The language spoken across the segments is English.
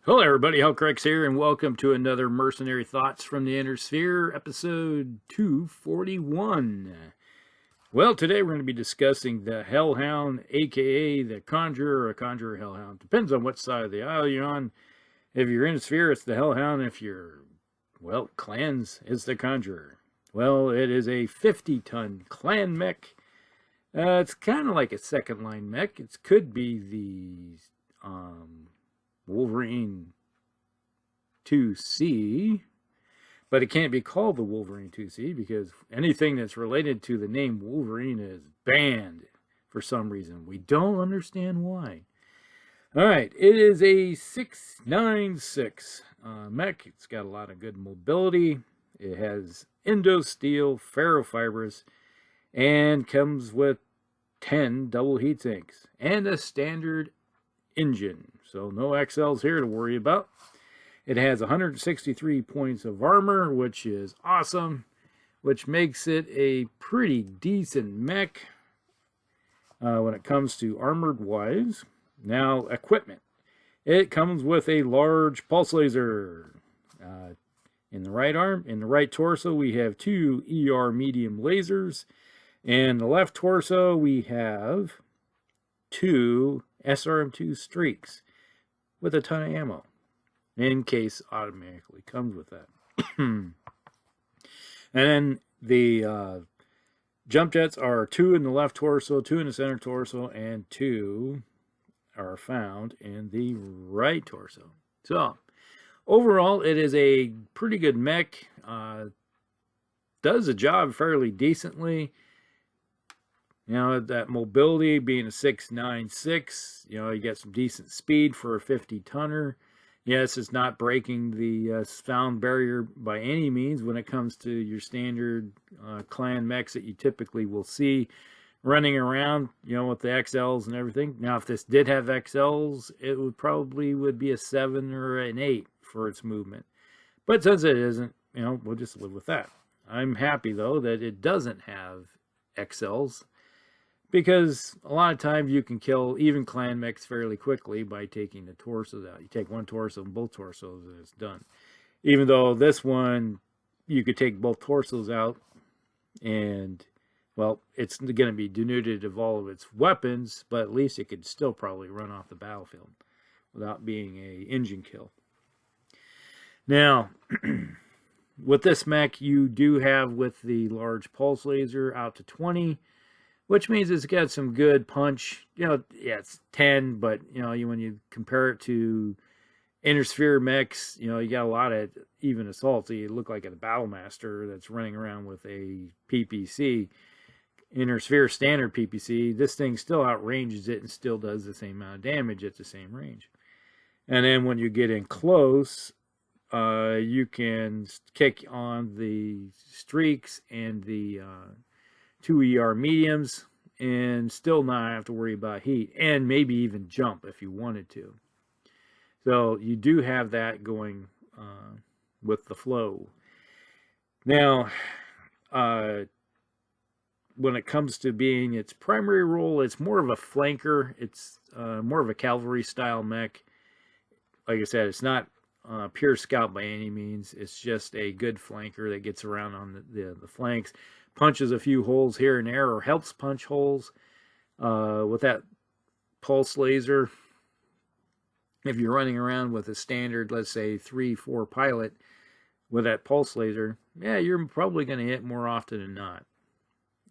Hello everybody, Hellcrex here, and welcome to another Mercenary Thoughts from the Inner Sphere, episode 241. Well, today we're going to be discussing the Hellhound, aka the Conjurer, or Conjurer Hellhound. Depends on what side of the aisle you're on. If you're in Sphere, it's the Hellhound. If you're, well, Clans, it's the Conjurer. Well, it is a 50-ton clan mech. It's kind of like a second-line mech. It could be the Wolverine 2C, but it can't be called the Wolverine 2C because anything that's related to the name Wolverine is banned for some reason. We don't understand why. All right, it is a 696 mech. It's got a lot of good mobility. It has Indo-Steel, ferrofibrous, and comes with 10 double heat sinks and a standard engine. So no XLs here to worry about. It has 163 points of armor, which is awesome, which makes it a pretty decent mech when it comes to armored wise. Now, equipment. It comes with a large pulse laser. In the right arm, in the right torso, we have 2 ER medium lasers. And the left torso, we have 2 SRM2 streaks with a ton of ammo. In case automatically comes with that. And then the jump jets are 2 in the left torso, 2 in the center torso, and 2 are found in the right torso. So, overall, it is a pretty good mech. Does the job fairly decently. You know, that mobility being a 696, you know, you get some decent speed for a 50-tonner. Yes, it's not breaking the sound barrier by any means when it comes to your standard clan mechs that you typically will see running around, you know, with the XLs and everything. Now, if this did have XLs, it would probably be a 7 or an 8 for its movement. But since it isn't, you know, we'll just live with that. I'm happy, though, that it doesn't have XLs. Because a lot of times you can kill even clan mechs fairly quickly by taking the torsos out. You take one torso and both torsos and it's done. Even though this one, you could take both torsos out and, well, it's going to be denuded of all of its weapons, but at least it could still probably run off the battlefield without being an engine kill. Now, with this mech, you do have with the large pulse laser out to 20, which means it's got some good punch. You know, yeah, it's 10, but, you know, when you compare it to Inner Sphere mechs, you know, you got a lot of even assaults. So you look like a Battlemaster that's running around with a PPC. Inner Sphere standard PPC, this thing still outranges it and still does the same amount of damage at the same range. And then when you get in close, you can kick on the streaks and the 2 ER mediums and still not have to worry about heat and maybe even jump if you wanted to. So you do have that going with the flow. Now, when it comes to being its primary role, it's more of a flanker. It's more of a cavalry style mech. Like I said, it's not pure scout by any means. It's just a good flanker that gets around on the flanks. Punches a few holes here and there, or helps punch holes with that pulse laser. If you're running around with a standard, let's say 3-4 pilot with that pulse laser, yeah, you're probably going to hit more often than not.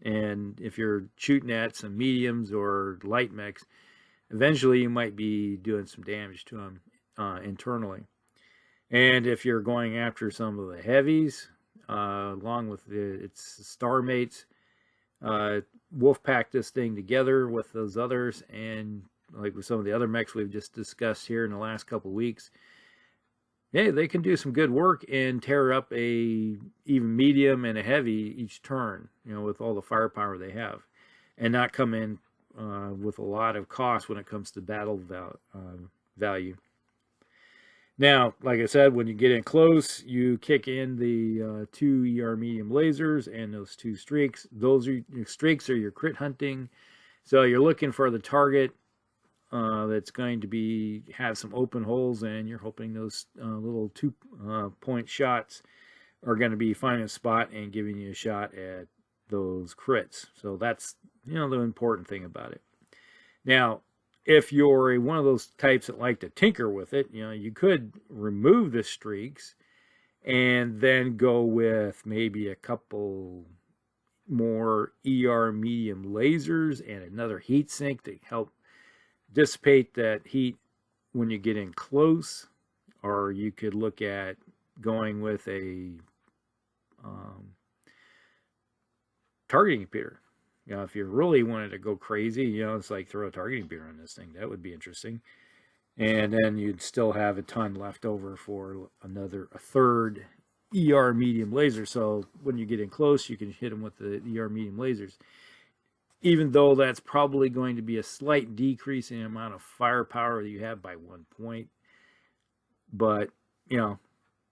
And if you're shooting at some mediums or light mechs, eventually you might be doing some damage to them internally. And if you're going after some of the heavies, along with its star mates, wolf pack this thing together with those others, and like with some of the other mechs we've just discussed here in the last couple of weeks, yeah, they can do some good work and tear up a even medium and a heavy each turn, you know, with all the firepower they have, and not come in with a lot of cost when it comes to battle value. Now, like I said, when you get in close, you kick in the 2 ER medium lasers and those 2 streaks. Those are your streaks are your crit hunting. So you're looking for the target that's going to have some open holes, and you're hoping those little 2-point shots are going to be finding a spot and giving you a shot at those crits. So that's, the important thing about it. Now, if you're one of those types that like to tinker with it, you could remove the streaks and then go with maybe a couple more ER medium lasers and another heat sink to help dissipate that heat when you get in close. Or you could look at going with a targeting computer. If you really wanted to go crazy, it's like throw a targeting computer on this thing. That would be interesting. And then you'd still have a ton left over for a third ER medium laser. So when you get in close, you can hit them with the ER medium lasers. Even though that's probably going to be a slight decrease in the amount of firepower that you have by 1 point. But,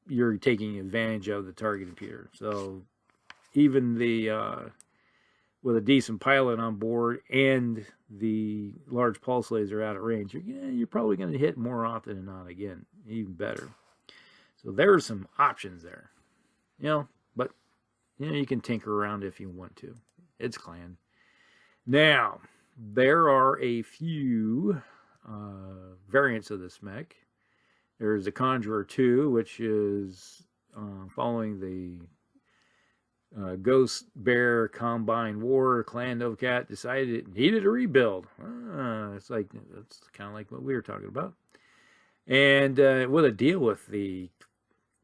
you're taking advantage of the targeting computer. So even with a decent pilot on board and the large pulse laser out at range, you're probably going to hit more often than not again, even better. So there's some options there, but you can tinker around if you want to. It's Clan. Now, there are a few variants of this mech. There's the Conjurer 2, which is following the Ghost Bear Combine War. Clan Novcat decided it needed a rebuild. That's kind of like what we were talking about. And with a deal with the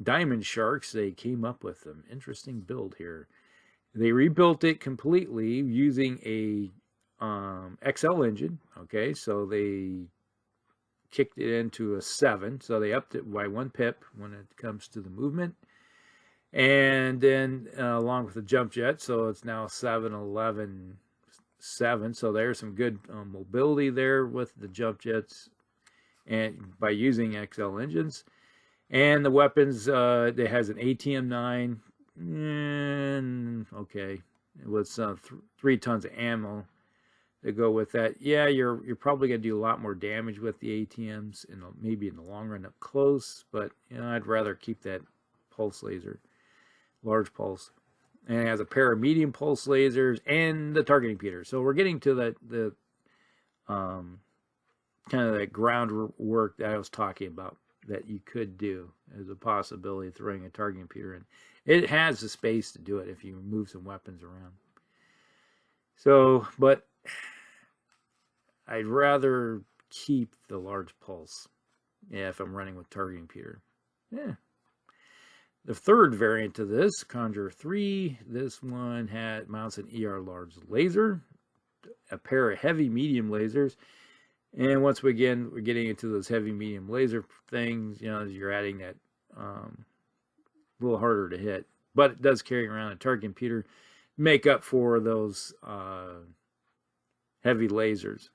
Diamond Sharks, they came up with an interesting build here. They rebuilt it completely using a XL engine. Okay, so they kicked it into a 7, so they upped it by 1 pip when it comes to the movement. And then along with the jump jet, so it's now 7-11-7. So there's some good mobility there with the jump jets, and by using XL engines. And the weapons, it has an ATM-9, and okay, with 3 tons of ammo to go with that. Yeah, you're probably going to do a lot more damage with the ATMs, and maybe in the long run up close. But I'd rather keep that pulse laser, large pulse, and it has a pair of medium pulse lasers and the targeting computer. So we're getting to the kind of that groundwork that I was talking about that you could do as a possibility of throwing a targeting computer in. It has the space to do it if you move some weapons around. So, but I'd rather keep the large pulse if I'm running with targeting computer. Yeah. The third variant of this, Conjurer 3, this one mounts an ER large laser, a pair of heavy medium lasers, and once again we're getting into those heavy medium laser things. You're adding that a little harder to hit, but it does carry around a target computer, make up for those heavy lasers.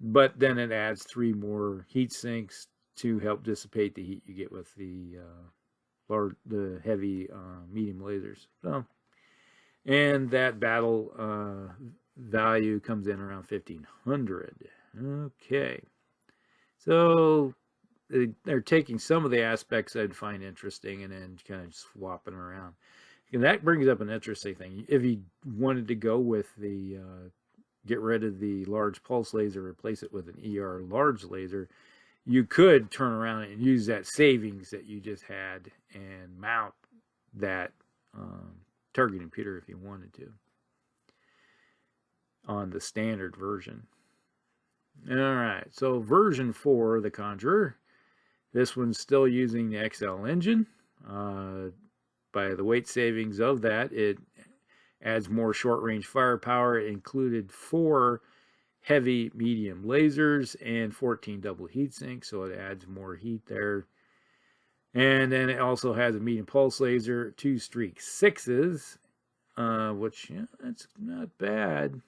But then it adds 3 more heat sinks to help dissipate the heat you get with the heavy medium lasers. So, and that battle value comes in around 1,500. Okay, so they're taking some of the aspects I'd find interesting and then kind of swapping around. And that brings up an interesting thing. If you wanted to go with the get rid of the large pulse laser, replace it with an ER large laser, you could turn around and use that savings that you just had and mount that targeting computer if you wanted to on the standard version. All right, so version 4 of the Conjurer, this one's still using the XL engine. By the weight savings of that, it adds more short-range firepower. It included 4 heavy medium lasers and 14 double heat sinks, so it adds more heat there. And then it also has a medium pulse laser, 2 streak 6s, which that's not bad.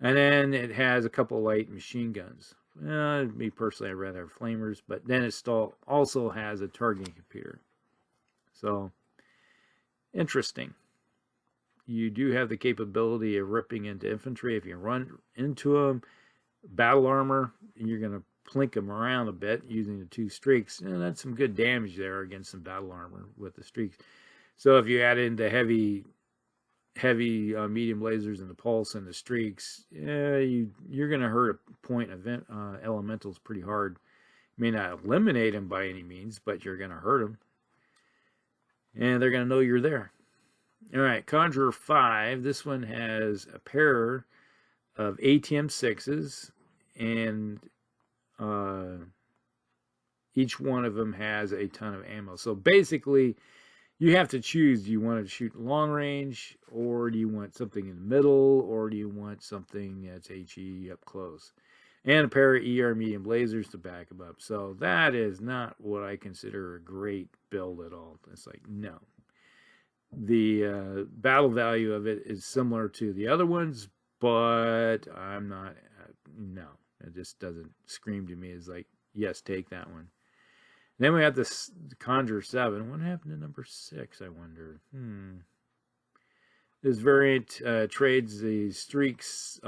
And then it has a couple light machine guns. Me personally, I'd rather have flamers, but then it also has a targeting computer. So, interesting. You do have the capability of ripping into infantry if you run into them. battle armor, you're going to plink them around a bit using the 2 streaks. And that's some good damage there against some battle armor with the streaks. So if you add in the heavy medium lasers and the pulse and the streaks, you're going to hurt a point event elementals pretty hard. You may not eliminate them by any means, but you're going to hurt them. And they're going to know you're there. All right, Conjurer 5. This one has a pair of ATM 6s, and each one of them has a ton of ammo. So basically, you have to choose. Do you want to shoot long range, or do you want something in the middle, or do you want something that's HE up close? And a pair of ER medium lasers to back them up. So that is not what I consider a great build at all. It's like, no. The battle value of it is similar to the other ones, but I'm not, no. It just doesn't scream to me as like, yes, take that one. Then we have this Conjurer 7. What happened to number 6, I wonder? This variant trades the Streaks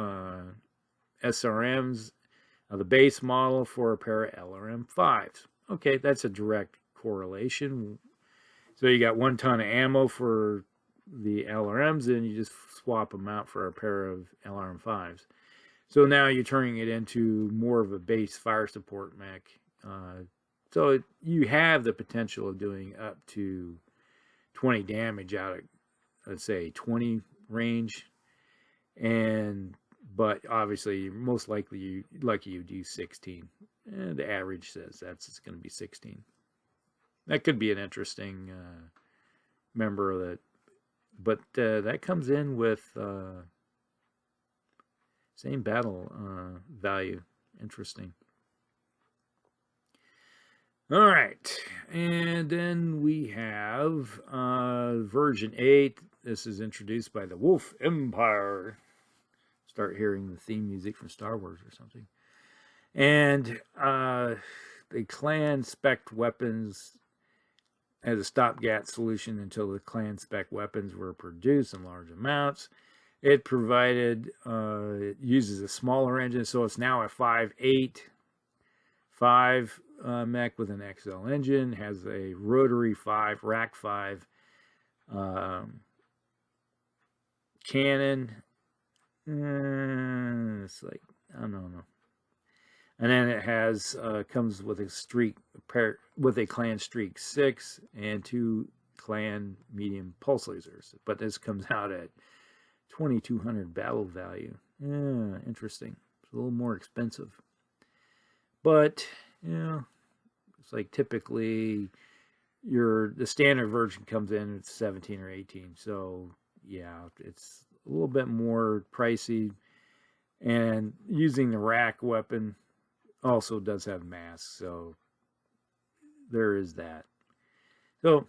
SRMs, the base model, for a pair of LRM 5s. Okay, that's a direct correlation. So you got 1 ton of ammo for the LRMs, and you just swap them out for a pair of LRM 5s. So now you're turning it into more of a base fire support mech. So you have the potential of doing up to 20 damage out of, let's say, 20 range. But obviously, most likely you do 16. And the average says it's going to be 16. That could be an interesting member of that. But that comes in with same battle value. Interesting. All right. And then we have version 8. This is introduced by the Wolf Empire. Start hearing the theme music from Star Wars or something. And the clan spec weapons as a stopgap solution until the clan spec weapons were produced in large amounts. It it uses a smaller engine, so it's now a 5.8.5 mech with an XL engine, has a rotary 5, rack 5 cannon. It's like, I don't know. And then it has comes with a clan streak 6 and 2 clan medium pulse lasers. But this comes out at 2,200 battle value. Yeah, interesting. It's a little more expensive. But, you know, it's like typically the standard version comes in at 17 or 18. So, yeah, it's a little bit more pricey. And using the rack weapon also does have masks, so there is that. So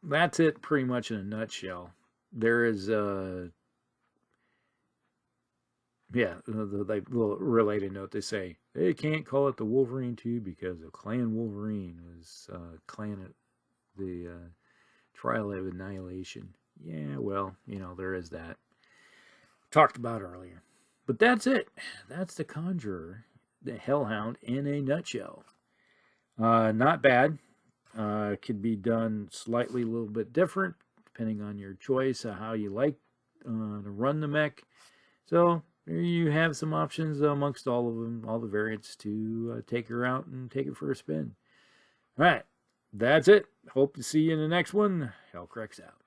that's it pretty much in a nutshell. There is the little related note. They say they can't call it the Wolverine 2 because of Clan Wolverine was the Trial of Annihilation. Yeah, well, there is that. Talked about earlier. But that's it. That's the Conjurer, the Hellhound in a nutshell. Not bad. Could be done slightly a little bit different, depending on your choice of how you like to run the mech. So there you have some options amongst all of them, all the variants to take her out and take it for a spin. All right, that's it. Hope to see you in the next one. Hellcrex out.